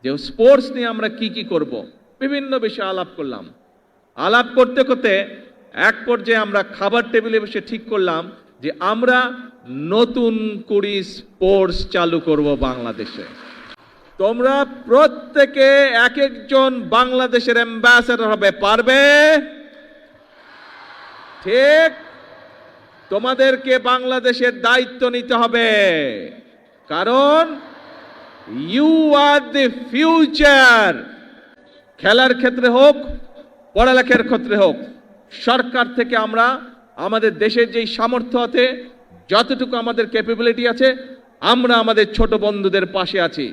যে স্পোর্টস নিয়ে আমরা কি কি করব, বিভিন্ন বিষয়ে আলাপ করলাম। আলাপ করতে করতে এক পর্যায়ে আমরা খাবার টেবিলে বসে ঠিক করলাম যে আমরা নতুন করে স্পোর্টস চালু করব বাংলাদেশে। তোমরা প্রত্যেকে এক একজন বাংলাদেশের অ্যাম্বাসেডর হবে, পারবে? ঠিক, তোমাদেরকে বাংলাদেশের দায়িত্ব নিতে হবে, কারণ ইউ আর দি ফিউচার। খেলার ক্ষেত্রে হোক, পড়ালেখার ক্ষেত্রে হোক, সরকার থেকে আমরা আমাদের দেশের যেই সামর্থ্য আছে, যতটুকু আমাদের ক্যাপাবিলিটি আছে, আমরা আমাদের ছোট বন্ধুদের পাশে আছি।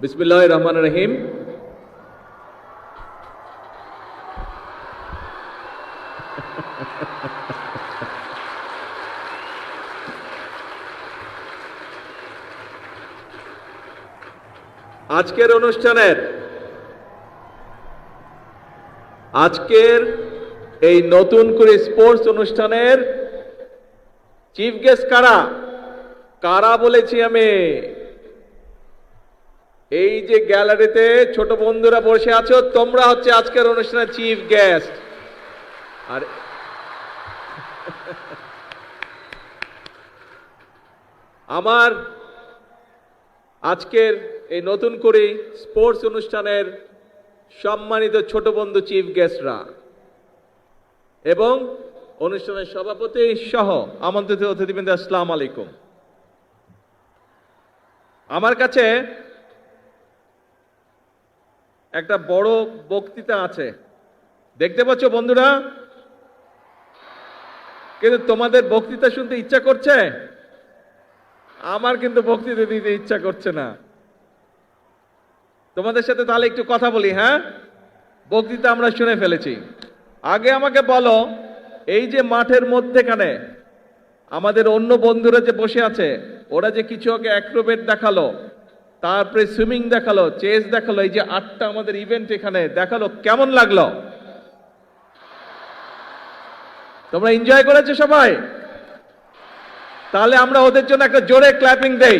বিসমিল্লাহির রহমানির রহিম। আজকের এই নতুন করে স্পোর্টস অনুষ্ঠানের চিফ গেস্ট কারা বলেছি আমি? এই যে গ্যালারিতে ছোট বন্ধুরা বসে আছো, তোমরা হচ্ছে আজকের অনুষ্ঠানের চিফ গেস্ট। আর আমার আজকের এই নতুন করে স্পোর্টস অনুষ্ঠানের সম্মানিত ছোট বন্ধু চিফ গেস্টরা এবং অনুষ্ঠানের সভাপতি সহ আমন্ত্রিত অতিথিবৃন্দ, আসসালামু আলাইকুম। আমার কাছে একটা বড় বক্তৃতা আছে, দেখতে পাচ্ছ বন্ধুরা, কিন্তু তোমাদের বক্তৃতা শুনতে ইচ্ছা করছে? আমার কিন্তু বক্তৃতা দিতে ইচ্ছা করছে না। তোমাদের সাথে তাহলে একটু কথা বলি। হ্যাঁ, বক্তৃতা আমরা শুনে ফেলেছি। আগে আমাকে বলো, এই যে মাঠের মধ্যেখানে আমাদের অন্য বন্ধুরা যে বসে আছে, ওরা যে কিছু আগে অ্যাক্রোবেট দেখালো, তারপরে সুইমিং দেখালো, চেস দেখালো, এই যে 8টা আমাদের ইভেন্ট এখানে দেখালো, কেমন লাগলো? তোমরা এনজয় করেছো সবাই? তাহলে আমরা ওদের জন্য একটা জোরে ক্ল্যাপিং দেই।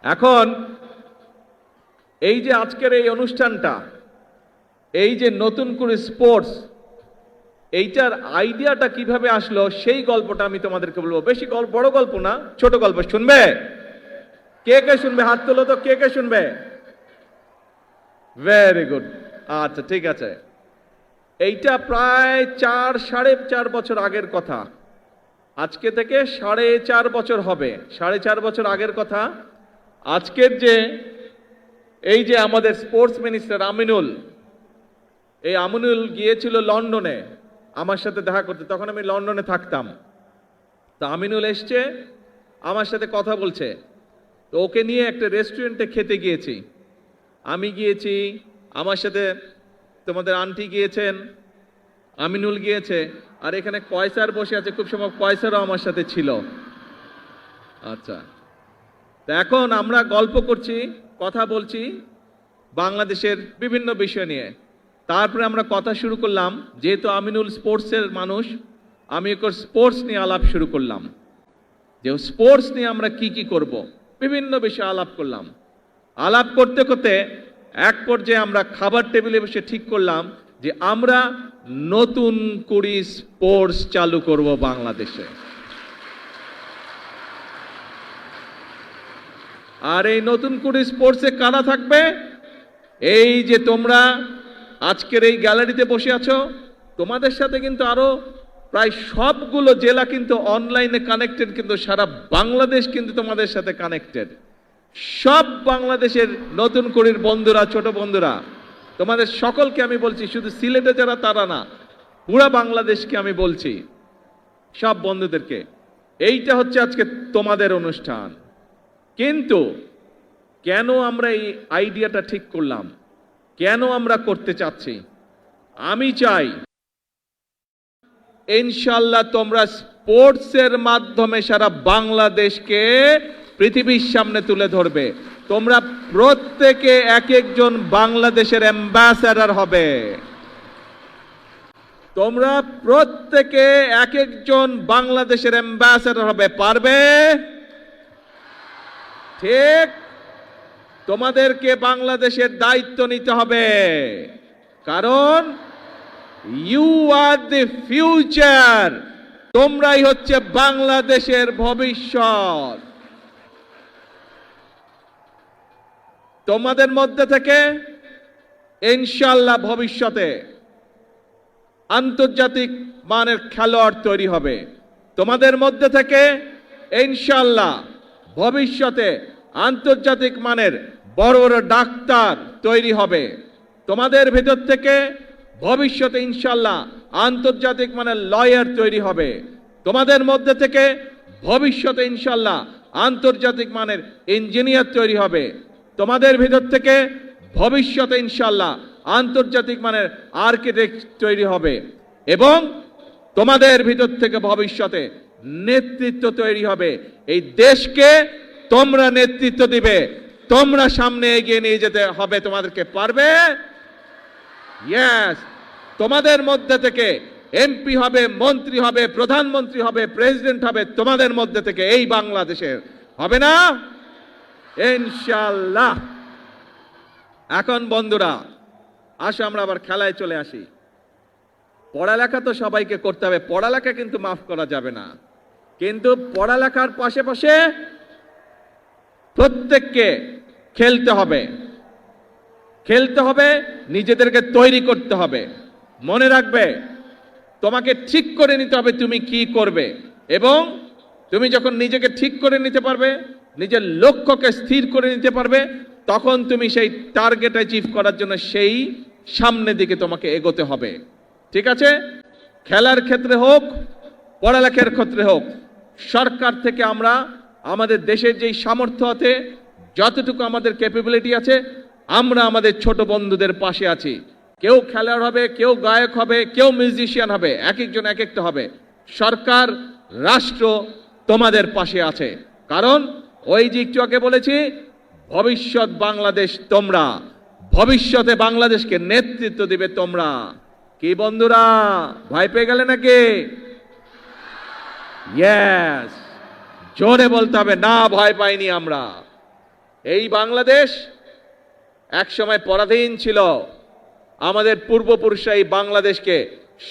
এখন এই যে আজকের এই অনুষ্ঠানটা, এই যে নতুন করে স্পোর্টস, এইটার আইডিয়াটা কিভাবে আসলো সেই গল্পটা আমি তোমাদেরকে বলবো। বেশি বড় গল্প না, ছোট গল্প। শুনবে? কে কে শুনবে? হাত তোলো তো, কে কে শুনবে? ভেরি গুড, আচ্ছা ঠিক আছে। এইটা প্রায় 4-4.5 বছর আগের কথা। আজকে থেকে 4.5 বছর হবে। 4.5 বছর আগের কথা। আজকের যে এই যে আমাদের স্পোর্টস মিনিস্টার আমিনুল, এই আমিনুল গিয়েছিল লন্ডনে আমার সাথে দেখা করতে। তখন আমি লন্ডনে থাকতাম। তো আমিনুল এসছে, আমার সাথে কথা বলছে। তো ওকে নিয়ে একটা রেস্টুরেন্টে খেতে গিয়েছি। আমি গিয়েছি, আমার সাথে তোমাদের আন্টি গিয়েছেন, আমিনুল গিয়েছে, আর এখানে কয়সার বসে আছে। খুব সম্ভব কয়সারও আমার সাথে ছিল। আচ্ছা, তো এখন আমরা গল্প করছি, কথা বলছি বাংলাদেশের বিভিন্ন বিষয় নিয়ে। তারপরে আমরা কথা শুরু করলাম, যেহেতু আমিনুল স্পোর্টসের মানুষ, আমি একটু স্পোর্টস নিয়ে আলাপ শুরু করলাম, যে স্পোর্টস নিয়ে আমরা কি কি করব, বিভিন্ন বিষয়ে আলাপ করলাম। আলাপ করতে করতে এক পর্যায়ে আমরা খাবার টেবিলে বসে ঠিক করলাম যে আমরা নতুন করে স্পোর্টস চালু করব বাংলাদেশে। আর এই নতুন করে স্পোর্টসে কারা থাকবে? এই যে তোমরা আজকের এই গ্যালারিতে বসে আছো, তোমাদের সাথে কিন্তু আরো প্রায় সবগুলো জেলা কিন্তু অনলাইনে কানেক্টেড, কিন্তু সারা বাংলাদেশ কিন্তু তোমাদের সাথে কানেক্টেড। সব বাংলাদেশের নতুন করে বন্ধুরা, ছোট বন্ধুরা, তোমাদের সকলকে আমি বলছি, শুধু সিলেটে যারা তারা না, পুরা বাংলাদেশকে আমি বলছি, সব বন্ধুদেরকে, এইটা হচ্ছে আজকে তোমাদের অনুষ্ঠান। কিন্তু কেন আমরা এই আইডিয়াটা ঠিক করলাম, কেন আমরা করতে চাচ্ছি? আমি চাই ইনশাআল্লাহ তোমরা স্পোর্টসের মাধ্যমে সারা বাংলাদেশকে পৃথিবীর সামনে তুলে ধরবে। তোমরা প্রত্যেকে এক একজন বাংলাদেশের অ্যাম্বাসেডর হবে। তোমরা প্রত্যেকে এক একজন বাংলাদেশের অ্যাম্বাসেডর হবে, পারবে? ঠিক, তোমাদেরকে বাংলাদেশের দায়িত্ব নিতে হবে, কারণ ইউ আর দি ফিউচার। তোমরাই হচ্ছে বাংলাদেশের ভবিষ্যৎ। তোমাদের মধ্যে থেকে ইনশাআল্লাহ ভবিষ্যতে আন্তর্জাতিক মানের খেলোয়াড় তৈরি হবে। তোমাদের মধ্যে থেকে ইনশাআল্লাহ ভবিষ্যতে আন্তর্জাতিক মানের বড় বড় ডাক্তার তৈরি হবে। তোমাদের ভেতর থেকে ভবিষ্যতে ইনশাআল্লাহ আন্তর্জাতিক মানের লয়ার তৈরি হবে। তোমাদের মধ্যে থেকে ভবিষ্যতে ইনশাআল্লাহ আন্তর্জাতিক মানের ইঞ্জিনিয়ার তৈরি হবে। তোমাদের ভিতর থেকে ভবিষ্যতে ইনশাআল্লাহ আন্তর্জাতিক মানের আর্কিটেক্ট তৈরি হবে এবং তোমাদের ভিতর থেকে ভবিষ্যতে নেতৃত্ব তৈরি হবে। এই দেশকে তোমরা নেতৃত্ব দিবে, তোমরা সামনে এগিয়ে নিয়ে যেতে হবে। তোমাদেরকে পারবে? ইয়েস। তোমাদের মধ্যে থেকে এমপি হবে, মন্ত্রী হবে, প্রধানমন্ত্রী হবে, প্রেসিডেন্ট হবে তোমাদের মধ্যে থেকে, এই বাংলাদেশের হবে না ইনশাআল্লাহ। এখন বন্ধুরা আসো আমরা আবার খেলায় চলে আসি। পড়ালেখা তো সবাইকে করতে হবে, পড়ালেখা কিন্তু মাফ করা যাবে না, কিন্তু পড়ালেখার পাশে প্রত্যেককে খেলতে হবে, খেলতে হবে, নিজেদেরকে তৈরি করতে হবে। মনে রাখবে তোমাকে ঠিক করে নিতে হবে তুমি কি করবে, এবং তুমি যখন নিজেকে ঠিক করে নিতে পারবে, নিজের লক্ষ্যকে স্থির করে নিতে পারবে, তখন তুমি সেই টার্গেট অ্যাচিভ করার জন্য সেই সামনের দিকে তোমাকে এগোতে হবে। ঠিক আছে? খেলার ক্ষেত্রে হোক, পড়ালেখার ক্ষেত্রে হোক, সরকার থেকে আমরা আমাদের দেশের যেই সামর্থ্য আছে, যতটুকু আমাদের ক্যাপাবিলিটি আছে, আমরা আমাদের ছোট বন্ধুদের পাশে আছি। কেউ খেলোয়াড় হবে, কেউ গায়ক হবে, কেউ মিউজিশিয়ান হবে, এক একজন এক একটা হবে। সরকার, রাষ্ট্র তোমাদের পাশে আছে, কারণ ওই যে একটু আগে বলেছি, ভবিষ্যৎ বাংলাদেশ তোমরা, ভবিষ্যতে বাংলাদেশকে নেতৃত্ব দিবে তোমরা। কি বন্ধুরা, ভয় পেয়ে গেলে নাকি? ইয়েস, জোরে বলতে হবে, না ভয় পাইনি আমরা। এই বাংলাদেশ একসময় পরাধীন ছিল, আমাদের পূর্বপুরুষরা এই বাংলাদেশকে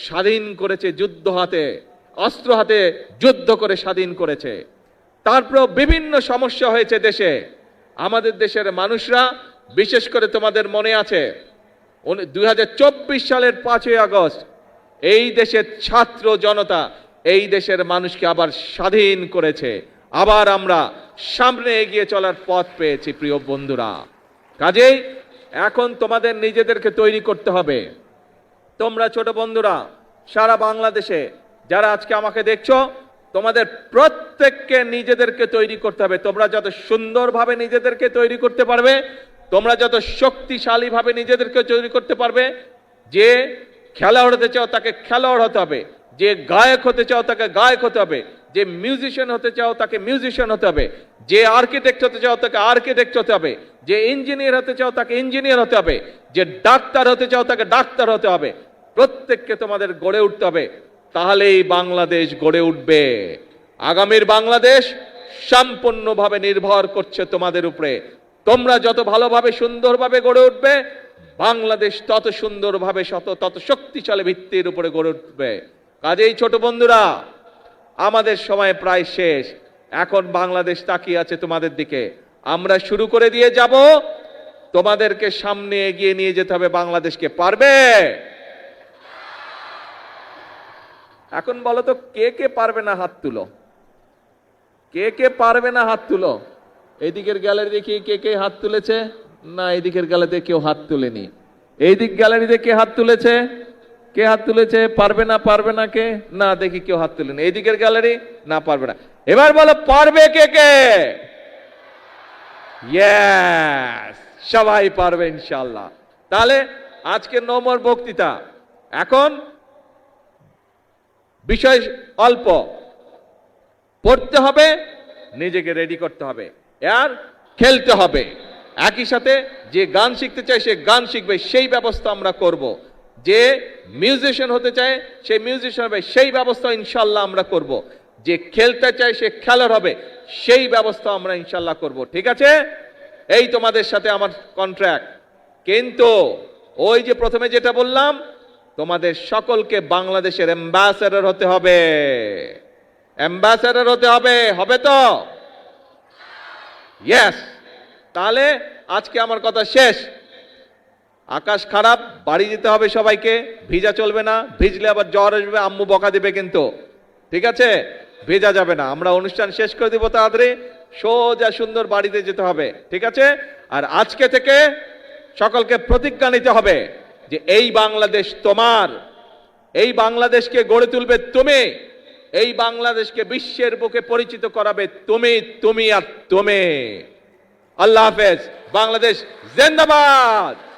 স্বাধীন করেছে, যুদ্ধ হাতে, অস্ত্র হাতে যুদ্ধ করে স্বাধীন করেছে। তারপর বিভিন্ন সমস্যা হয়েছে দেশে। আমাদের দেশের মানুষরা, বিশেষ করে তোমাদের মনে আছে 2024 সালের 5ই আগস্ট এই দেশের ছাত্র জনতা এই দেশের মানুষকে আবার স্বাধীন করেছে, আবার আমরা সামনে এগিয়ে চলার পথ পেয়েছি। প্রিয় বন্ধুরা, কাজেই এখন তোমাদের নিজেদেরকে তৈরি করতে হবে। তোমরা ছোট বন্ধুরা সারা বাংলাদেশে যারা আজকে আমাকে দেখছো, তোমাদের প্রত্যেককে নিজেদেরকে তৈরি করতে হবে। তোমরা যত সুন্দরভাবে নিজেদেরকে তৈরি করতে পারবে, তোমরা যত শক্তিশালী ভাবে নিজেদেরকে তৈরি করতে পারবে, যে খেলোয়াড় হতে চাও তাকে খেলোয়াড় হতে হবে, যে গায়ক হতে চাও তাকে গায়ক হতে হবে, যে মিউজিশিয়ান হতে চাও তাকে মিউজিশিয়ান হতে হবে, যে আর্কিটেক্ট হতে চাও তাকে আর্কিটেক্ট হতে হবে, যে ইঞ্জিনিয়ার হতে চাও তাকে ইঞ্জিনিয়ার হতে হবে, যে ডাক্তার হতে চাও তাকে ডাক্তার হতে হবে। প্রত্যেককে তোমাদের গড়ে উঠতে হবে, তাহলেই বাংলাদেশ গড়ে উঠবে। আগামীর বাংলাদেশ সম্পূর্ণভাবে নির্ভর করছে তোমাদের উপরে। তোমরা যত ভালোভাবে সুন্দরভাবে গড়ে উঠবে, বাংলাদেশ তত সুন্দরভাবে তত শক্তিশালী ভিত্তির উপরে গড়ে উঠবে। কাজেই ছোট বন্ধুরা, আমাদের সময় প্রায় শেষ। এখন বাংলাদেশ তাকিয়ে আছে তোমাদের দিকে। আমরা শুরু করে দিয়ে যাব, তোমাদেরকে সামনে এগিয়ে নিয়ে যেতে হবে। বাংলাদেশকে পারবে? এখন বলো তো, কে কে পারবে না হাত তুলো, কে কে পারবে না হাত তুলো। এইদিকের গ্যালারি দেখি কে কে হাত তুলেছে, না এইদিকের গ্যালারিতে কেউ হাত তুলেনি। এইদিক গ্যালারিতে কে হাত তুলেছে, কে হাত তুলেছে? পারবে না, পারবে না কে? না দেখি কেউ হাত তুলেনি। এইদিকের গ্যালারি, না পারবে না। এবার বলো পারবে কে কে? ইয়েস, সবাই পারবে ইনশাআল্লাহ। তাহলে আজকে নম্বর বক্তৃতা, এখন বিষয় অল্প, পড়তে হবে, নিজেকে রেডি করতে হবে, আর খেলতে হবে। একই সাথে যে গান শিখতে চায় সে গান শিখবে, সেই ব্যবস্থা আমরা করব। যে মিউজিশিয়ান হতে চায় সে মিউজিশিয়ান হবে, সেই ব্যবস্থা ইনশাল্লাহ আমরা করব। যে খেলতে চায় সে খেলার হবে, সেই ব্যবস্থা আমরা ইনশাল্লাহ করব। ঠিক আছে, এই তোমাদের সাথে আমার কন্ট্রাক্ট। কিন্তু ওই যে প্রথমে যেটা বললাম, তোমাদের সকলকে বাংলাদেশের অ্যাম্বাসেডর হতে হবে, অ্যাম্বাসেডর হতে হবে, হবে তো? ইয়েস। তাহলে আজকে আমার কথা শেষ। আকাশ খারাপ, বাড়ি যেতে হবে সবাইকে, ভিজা চলবে না, ভিজলে আবার জ্বর আসবে, আম্মু বকা দিবে কিন্তু। ঠিক আছে, ভেজা যাবে না। আমরা অনুষ্ঠান শেষ করে দিব তাড়াতাড়ি, সোজা সুন্দর বাড়িতে যেতে হবে। ঠিক আছে, আর আজকে থেকে সকলকে প্রতিজ্ঞা নিতে হবে যে এই বাংলাদেশ তোমার, এই বাংলাদেশকে গড়ে তুলবে তুমি, এই বাংলাদেশকে বিশ্বের বুকে পরিচিত করাবে তুমি, তুমি আর তুমি। আল্লাহ হাফেজ। বাংলাদেশ জিন্দাবাদ।